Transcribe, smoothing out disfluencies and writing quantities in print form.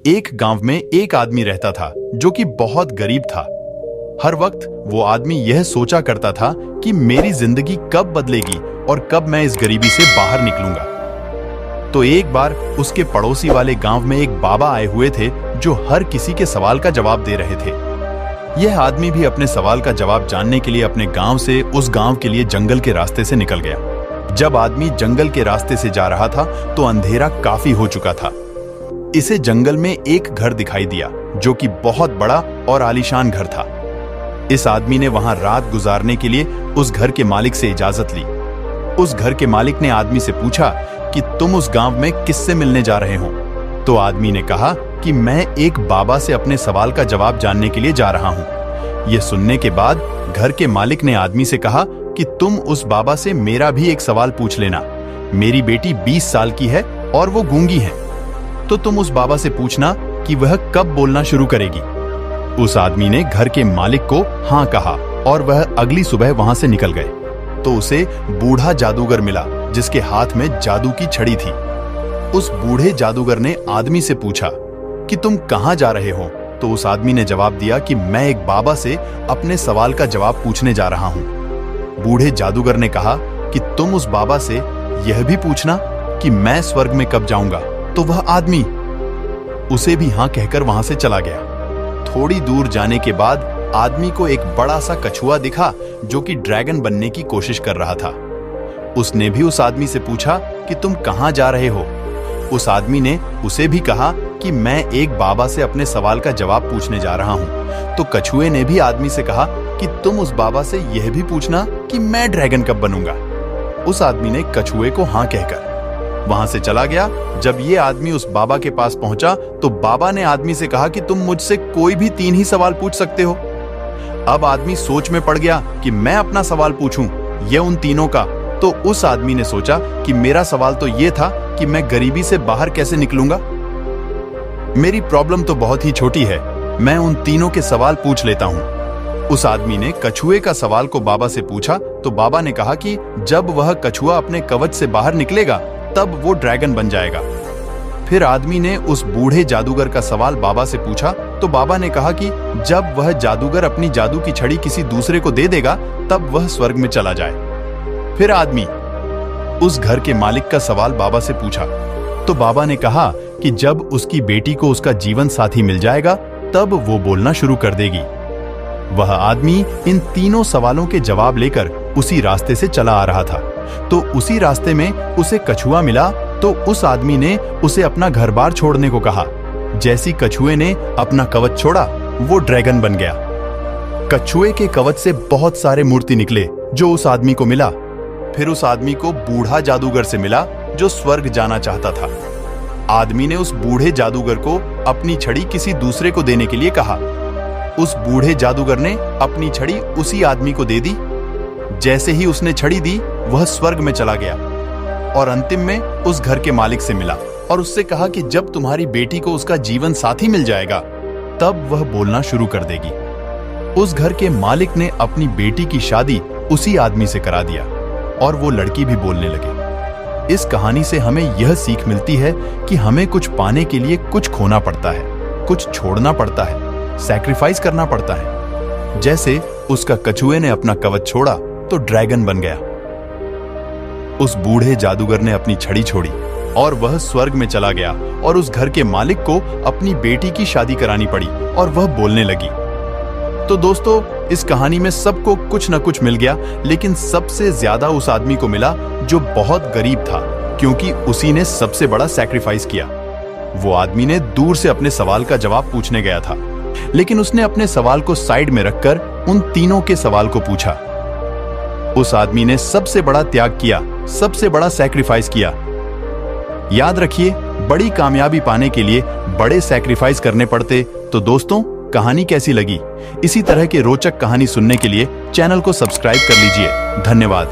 एक गांव में एक आदमी रहता था जो कि बहुत गरीब था। हर वक्त वो आदमी यह सोचा करता था कि मेरी जिंदगी कब बदलेगी और कब मैं इस गरीबी से बाहर निकलूंगा। तो एक बार उसके पड़ोसी वाले गांव में एक बाबा आए हुए थे जो हर किसी के सवाल का जवाब दे रहे थे। यह आदमी भी अपने सवाल का जवाब जानने के लिए अपने गांव से उस गांव के लिए जंगल के रास्ते से निकल गया। जब आदमी जंगल के रास्ते से जा रहा था तो अंधेरा काफी हो चुका था। इसे जंगल में एक घर दिखाई दिया जो कि बहुत बड़ा और आलीशान घर था। इस आदमी ने वहां रात गुजारने के लिए उस घर के मालिक से इजाजत ली। उस घर के मालिक ने आदमी से पूछा कि तुम उस गांव में किससे मिलने जा रहे हो? तो आदमी ने कहा कि मैं एक बाबा से अपने सवाल का जवाब जानने के लिए जा रहा हूं। यह सुनने के बाद घर के मालिक ने आदमी से कहा कि तुम उस बाबा से मेरा भी एक सवाल पूछ लेना। मेरी बेटी 20 साल की है और वो गूंगी है, तो तुम उस बाबा से पूछना कि वह कब बोलना शुरू करेगी। उस आदमी ने घर के मालिक को हाँ कहा और वह अगली सुबह वहां से निकल गए। तो उसे बूढ़ा जादूगर मिला जिसके हाथ में जादू की छड़ी थी। उस बूढ़े जादूगर ने आदमी से पूछा कि तुम कहां जा रहे हो? तो उस आदमी ने जवाब दिया कि मैं एक बाबा से अपने सवाल का जवाब पूछने जा रहा हूं। बूढ़े जादूगर ने कहा कि तुम उस बाबा से यह भी पूछना कि मैं स्वर्ग में कब जाऊंगा। तो वह आदमी उसे भी हां कहकर वहां से चला गया। थोड़ी दूर जाने के बाद आदमी को एक बड़ा सा कछुआ दिखा जो कि ड्रैगन बनने की कोशिश कर रहा था। उसने भी उस आदमी से पूछा कि तुम कहां जा रहे हो? उस आदमी ने उसे भी कहा कि मैं एक बाबा से अपने सवाल का जवाब पूछने जा रहा हूं। तो कछुए ने भी आदमी से कहा कि तुम उस बाबा से यह भी पूछना कि मैं ड्रैगन कब बनूंगा। उस आदमी ने कछुए को हां कहकर वहां से चला गया। जब ये आदमी उस बाबा के पास पहुंचा तो बाबा ने आदमी से कहा कि तुम मुझसे कोई भी 3 ही सवाल पूछ सकते हो। अब आदमी सोच में पड़ गया कि मैं अपना सवाल पूछूं ये उन तीनों का। तो उस आदमी ने सोचा कि मेरा सवाल तो ये था कि मैं गरीबी से बाहर कैसे निकलूंगा। मेरी प्रॉब्लम तो बहुत ही छोटी है, मैं उन तीनों के सवाल पूछ लेता हूं। उस आदमी ने कछुए का सवाल को बाबा से पूछा तो बाबा ने कहा कि जब वह कछुआ अपने कवच से बाहर निकलेगा तब वो ड्रैगन बन जाएगा। फिर आदमी ने उस बूढ़े जादूगर का सवाल बाबा से पूछा तो बाबा ने कहा कि जब वह जादूगर अपनी जादू की छड़ी किसी दूसरे को दे देगा तब वह स्वर्ग में चला जाए। फिर आदमी उस घर के मालिक का सवाल बाबा से पूछा तो बाबा ने कहा कि जब उसकी बेटी को उसका जीवन साथी मिल जाएगा तब वो बोलना शुरू कर देगी। वह आदमी इन तीनों सवालों के जवाब लेकर उसी रास्ते से चला आ रहा था। तो उसी रास्ते में उसे कछुआ मिला तो उस आदमी ने उसे अपना घर बार छोड़ने को कहा। जैसी कछुए ने अपना कवच छोड़ा वो ड्रैगन बन गया। कछुए के कवच से बहुत सारे मूर्ति निकले जो उस आदमी को मिला। फिर उस आदमी को बूढ़ा जादूगर से मिला जो स्वर्ग जाना चाहता था। आदमी ने उस बूढ़े जादूगर को अपनी छड़ी किसी दूसरे को देने के लिए कहा। उस बूढ़े जादूगर ने अपनी छड़ी उसी आदमी को दे दी। जैसे ही उसने छड़ी दी वह स्वर्ग में चला गया और अंतिम में उस घर के मालिक से मिला और उससे कहा कि जब तुम्हारी बेटी को उसका जीवन साथी मिल जाएगा तब वह बोलना शुरू कर देगी। उस घर के मालिक ने अपनी बेटी की शादी उसी आदमी से करा दिया और वो लड़की भी बोलने लगी। इस कहानी से हमें यह सीख मिलती है कि हमें कुछ पाने के लिए कुछ खोना पड़ता है, कुछ छोड़ना पड़ता है, सैक्रिफाइस करना पड़ता है। जैसे उसका कछुए ने अपना कवच छोड़ा तो ड्रैगन बन गया। उस बूढ़े जादूगर ने अपनी छड़ी छोड़ी और वह स्वर्ग में चला गया और उस घर के मालिक को अपनी बेटी की शादी करानी पड़ी और वह बोलने लगी। तो दोस्तों, इस कहानी में सबको कुछ न कुछ मिल गया, लेकिन सबसे ज्यादा उस आदमी को मिला जो बहुत गरीब था, क्योंकि उसी ने सबसे बड़ा सैक्रिफाइस किया। वो आदमी ने दूर से अपने सवाल का जवाब पूछने गया था, लेकिन उसने अपने सवाल को साइड में रखकर उन तीनों के सवाल को पूछा। उस आदमी ने सबसे बड़ा त्याग किया, सबसे बड़ा सैक्रिफाइस किया। याद रखिए, बड़ी कामयाबी पाने के लिए बड़े सैक्रिफाइस करने पड़ते। तो दोस्तों, कहानी कैसी लगी? इसी तरह के रोचक कहानी सुनने के लिए चैनल को सब्सक्राइब कर लीजिए। धन्यवाद।